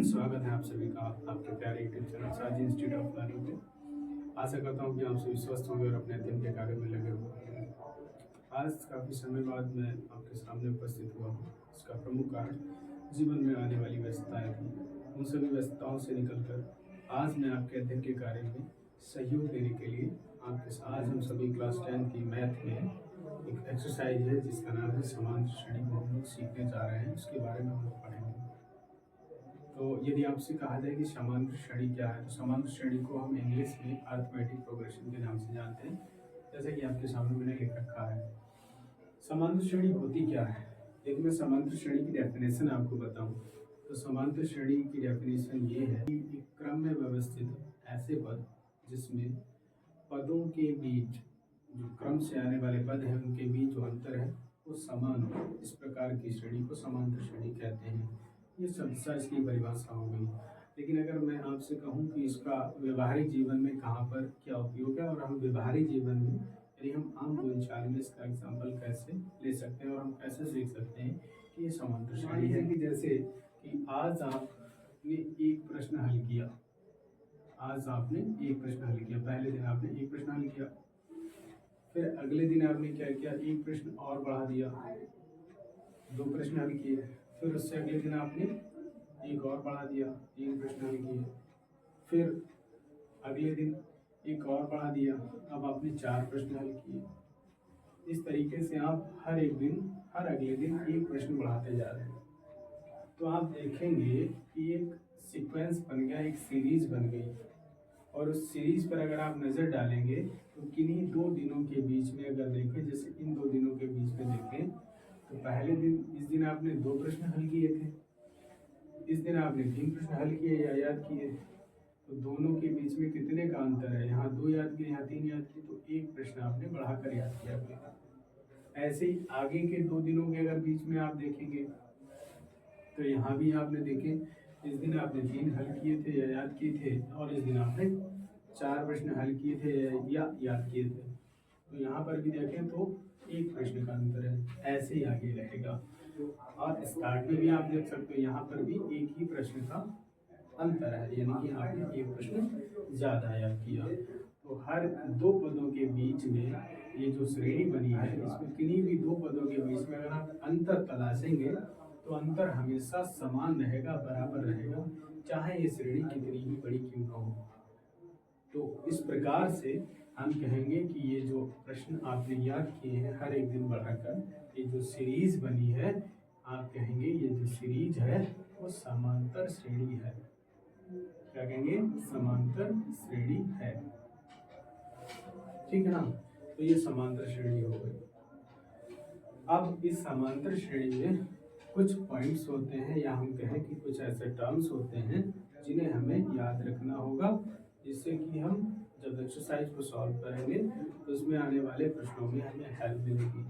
स्वागत है आप सभी का आपके प्यारे यूट्यूब चैनल साजी इंस्टीट्यूट ऑफ लर्निंग पे। आशा करता हूँ कि आप सभी स्वस्थ होंगे और अपने अध्ययन के कार्य में लगे हुए हैं। आज काफ़ी समय बाद मैं आपके सामने उपस्थित हुआ हूँ। इसका प्रमुख कारण जीवन में आने वाली व्यस्तताएं थी। उन सभी व्यस्तताओं से निकलकर आज मैं आपके अध्ययन के कार्य में सहयोग देने के लिए आपके साथ आज हम सभी क्लास 10 की मैथ में एक एक्सरसाइज है जिसका नाम है समांतर श्रेणी को हम लोग सीखने जा रहे हैं। उसके बारे में हम लोग पढ़ेंगे। तो यदि आपसे कहा जाए कि समांतर श्रेणी क्या है, तो समांतर श्रेणी को हम इंग्लिश में अरिथमेटिक प्रोग्रेशन के नाम से जानते हैं। जैसे कि आपके सामने मैंने लिख रखा है। समांतर श्रेणी होती क्या है? यदि मैं समांतर श्रेणी की डेफिनेशन आपको बताऊं, तो समांतर श्रेणी की डेफिनेशन ये है कि एक क्रम में व्यवस्थित ऐसे पद जिसमें पदों के बीच जो क्रम से आने वाले पद हैं उनके बीच जो अंतर है वो समान हो, इस प्रकार की श्रेणी को समांतर श्रेणी कहते हैं। ये शब्दशः इसकी परिभाषा हो गई। लेकिन अगर मैं आपसे कहूं कि इसका व्यवहारिक जीवन में कहाँ पर क्या उपयोग है और हम व्यवहारिक जीवन में यदि हम आम बोलचाल में इसका एग्जाम्पल कैसे ले सकते हैं और हम कैसे सीख सकते हैं कि ये समांतर श्रेणी है। कि जैसे कि आज आपने एक प्रश्न हल किया, आज आपने एक प्रश्न हल किया, पहले दिन आपने एक प्रश्न हल किया, फिर अगले दिन आपने क्या किया, एक प्रश्न और बढ़ा दिया, दो प्रश्न हल किए, फिर उससे अगले दिन आपने एक और बढ़ा दिया, तीन प्रश्न हल किए, फिर अगले दिन एक और बढ़ा दिया, अब आपने चार प्रश्न हल किए। इस तरीके से आप हर एक दिन हर अगले दिन एक प्रश्न बढ़ाते जा रहे हैं। तो आप देखेंगे कि एक सीक्वेंस बन गया, एक सीरीज बन गई। और उस सीरीज पर अगर आप नज़र डालेंगे तो किन्हीं दो दिनों के बीच में अगर देखें, जैसे इन दो दिनों के बीच में देखें, तो पहले दिन इस दिन आपने दो प्रश्न हल किए थे, इस दिन आपने तीन प्रश्न हल किए या याद किए, तो दोनों के बीच में कितने का अंतर है? यहाँ दो याद किए, यहाँ तीन याद किए, तो एक प्रश्न आपने बढ़ाकर याद किया। ऐसे ही आगे के दो दिनों के अगर बीच में आप देखेंगे तो यहाँ भी आपने देखें, इस दिन आपने तीन हल किए थे या याद किए थे और इस दिन आपने चार प्रश्न हल किए थे या याद किए थे। तो यहाँ पर भी देखें तो एक प्रश्न का अंतर है। ऐसे ही आगे रहेगा। और स्टार्ट में भी आप देख सकते हो, यहाँ पर भी एक ही प्रश्न का अंतर है, यानी कि आपने एक प्रश्न ज़्यादा याद किया। तो हर दो पदों के बीच में ये जो श्रेणी बनी है, इसमें किन्हीं भी दो पदों के बीच में अगर आप अंतर तलाशेंगे तो अंतर हमेशा समान रहेगा, बराबर रहेगा, चाहे ये श्रेणी कितनी ही बड़ी क्यों ना हो। तो इस प्रकार से हम कहेंगे कि ये जो प्रश्न आपने याद किए हैं हर एक दिन बढ़ाकर, ये जो सीरीज बनी है, आप कहेंगे ये जो सीरीज है वो समांतर श्रेणी है। क्या कहेंगे? समांतर श्रेणी है। ठीक है ना? तो ये समांतर श्रेणी हो गई। अब इस समांतर श्रेणी में कुछ पॉइंट्स होते हैं, या हम कहें कि कुछ ऐसे टर्म्स होते हैं जिन्हें हमें याद रखना होगा, जिससे कि हम जब एक्सरसाइज को सॉल्व करेंगे तो उसमें आने वाले प्रश्नों में हमें हेल्प मिलेगी।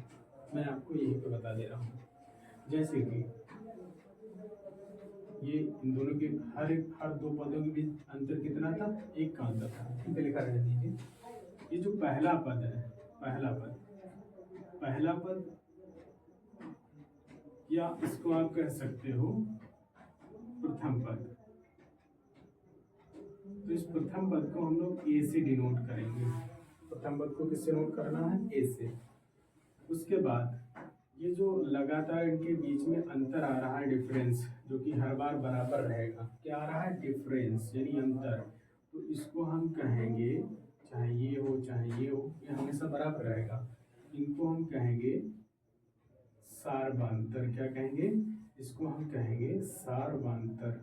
मैं आपको यही पे बता दे रहा हूँ। जैसे कि ये इन दोनों के हर दो पदों के बीच अंतर कितना था? एक का अंतर था। ठीक है, लिखा रहने दीजिए। ये जो पहला पद है, पहला पद या इसको आप कह सकते हो प्रथम पद। तो इस प्रथम पद को हम लोग ए से डिनोट करेंगे। प्रथम पद को किससे नोट करना है? ए से। उसके बाद ये जो लगातार इनके बीच में अंतर आ रहा है, डिफरेंस, जो कि हर बार बराबर रहेगा। क्या आ रहा है? डिफरेंस यानी अंतर। तो इसको हम कहेंगे, चाहे ये हो चाहे ये हो, ये हमेशा बराबर रहेगा। इनको हम कहेंगे सार्वंतर। क्या कहेंगे? इसको हम कहेंगे सार्वंतर।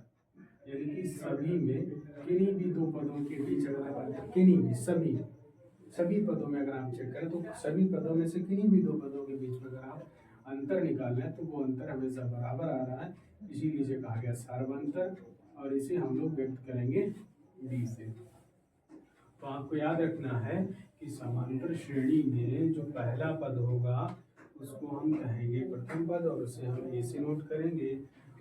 यानी कि सभी में किन्हीं भी दो पदों के बीच अगर आप किन्हीं भी सभी पदों में अगर आप चेक करें तो सभी पदों में से किन्हीं भी दो पदों के बीच में अगर आप अंतर निकाल रहे हैं तो वो अंतर हमेशा बराबर आ रहा है, इसीलिए इसे कहा गया सार्वंतर। और इसे हम लोग व्यक्त करेंगे डी से। तो आपको याद रखना है कि समांतर श्रेणी में जो पहला पद होगा उसको हम कहेंगे प्रथम पद और उसे हम ए से नोट करेंगे,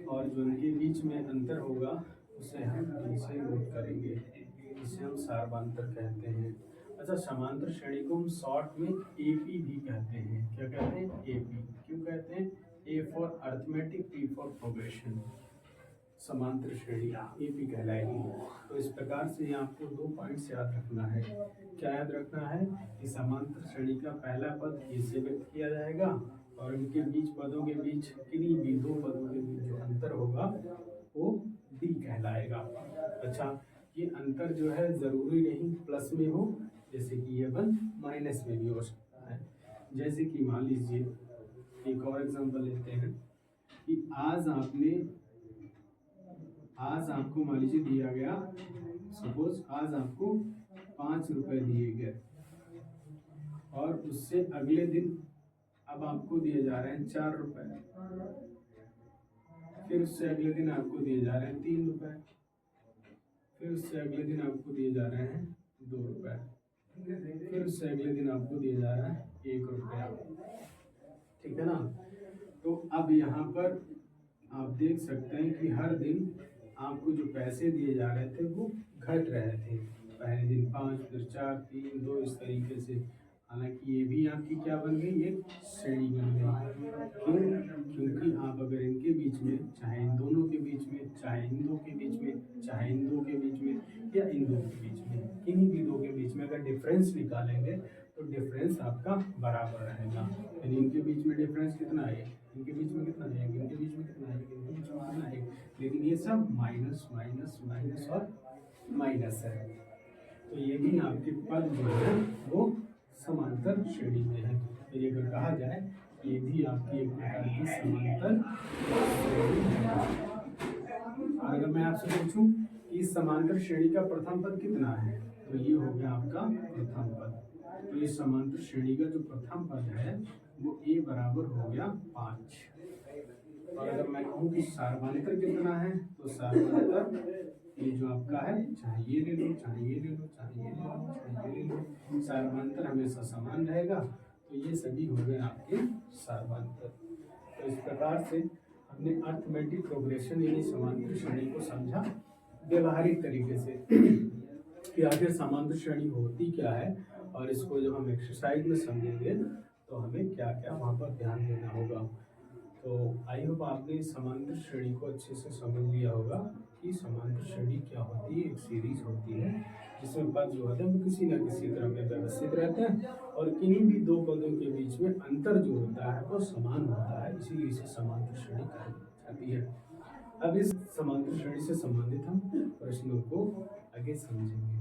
और जो उनके बीच में अंतर होगा उसे हम डी से नोट करेंगे। इसे हम सार्वंतर कहते हैं। अच्छा, समांतर श्रेणी को हम शॉर्ट में एपी भी कहते हैं। क्या कहते हैं? एपी। क्यों कहते हैं? A for arithmetic, P for progression. समांतर श्रेणी एपी कहलाएगी। तो इस प्रकार से आपको 2 पॉइंट्स याद रखना है। क्या याद रखना है कि समांतर श्रेणी का पहला पद ए से व्यक्त किया जाएगा और इनके बीच पदों के बीच किन्हीं भी 2 पदों के बीच जो अंतर होगा वो डी कहलाएगा। अच्छा, ये अंतर जो है जरूरी नहीं प्लस में हो, जैसे कि ये वन माइनस में भी हो सकता है। जैसे कि मान लीजिए एक और एग्जांपल लेते हैं कि आज आपको मान लीजिए दिया गया, सपोज आज आपको 5 रुपए दिए गए और उससे अगले दिन अब आपको दिए जा रहे हैं 4 रुपए, फिर उससे अगले दिन आपको दिए जा रहे हैं 3 रुपए, फिर उससे अगले दिन आपको दिए जा रहे हैं 2 रुपए, फिर उससे अगले दिन आपको दिया जा रहा है 1 रुपया। ठीक है ना। तो अब यहाँ पर आप देख सकते हैं कि हर दिन आपको जो पैसे दिए जा रहे थे वो घट रहे थे। पहले दिन 5, फिर 4, 3, 2 इस तरीके से। हालांकि ये भी आपकी क्या बन गई, एक श्रेणी बन गई। क्यों? क्योंकि आप अगर इनके बीच में, चाहे इन दोनों के बीच में, चाहे इन दो के बीच में, चाहे इन दो के बीच में या इन दो के बीच में, किन्हीं भी दो के बीच में अगर डिफरेंस निकालेंगे तो डिफरेंस आपका बराबर रहेगा। यानी इनके बीच में डिफरेंस कितना है, इनके बीच में कितना है, इनके बीच में कितना है, इनके बीच में कितना है, लेकिन ये सब माइनस माइनस माइनस और माइनस है। तो ये भी आपके पद जो है वो समांतर श्रेणी में है। तो ये अगर कहा जाए ये भी आपकी एक प्रकार की समांतर श्रेणी है। और अगर मैं आपसे पूछूं कि इस समांतर श्रेणी का प्रथम पद कितना है, तो ये हो गया आपका प्रथम पद। तो इस समांतर श्रेणी का जो प्रथम पद है वो ए बराबर हो गया 5। और अगर मैं कहूँ कि सार्वंतर कितना है, तो सार्वंतर ये जो आपका है, चाहे ये ले लो, चाहे ये ले लो, चाहे ये ले लो, चाहे ये ले लो, सार्वंतर हमेशा समान रहेगा। तो ये सभी हो गए आपके सार्वंतर। तो इस प्रकार से हमने अर्थमेटिक प्रोग्रेशन यानी समांतर श्रेणी को समझा व्यवहारिक तरीके से कि आखिर समांतर श्रेणी होती क्या है, और इसको जब हम एक्सरसाइज में समझेंगे तो हमें क्या क्या वहाँ पर ध्यान देना होगा। तो आई होप आपने समांतर श्रेणी को अच्छे से समझ लिया होगा कि समांतर श्रेणी क्या होती है। एक सीरीज होती है जिसमें पद जो होते हैं वो किसी न किसी तरह में व्यवस्थित रहते हैं और किन्हीं भी 2 पदों के बीच में अंतर जो होता है वो समान होता है, इसीलिए इसे समांतर श्रेणी कही जाती है। अब इस समांतर श्रेणी से संबंधित हम प्रश्नों को आगे समझेंगे।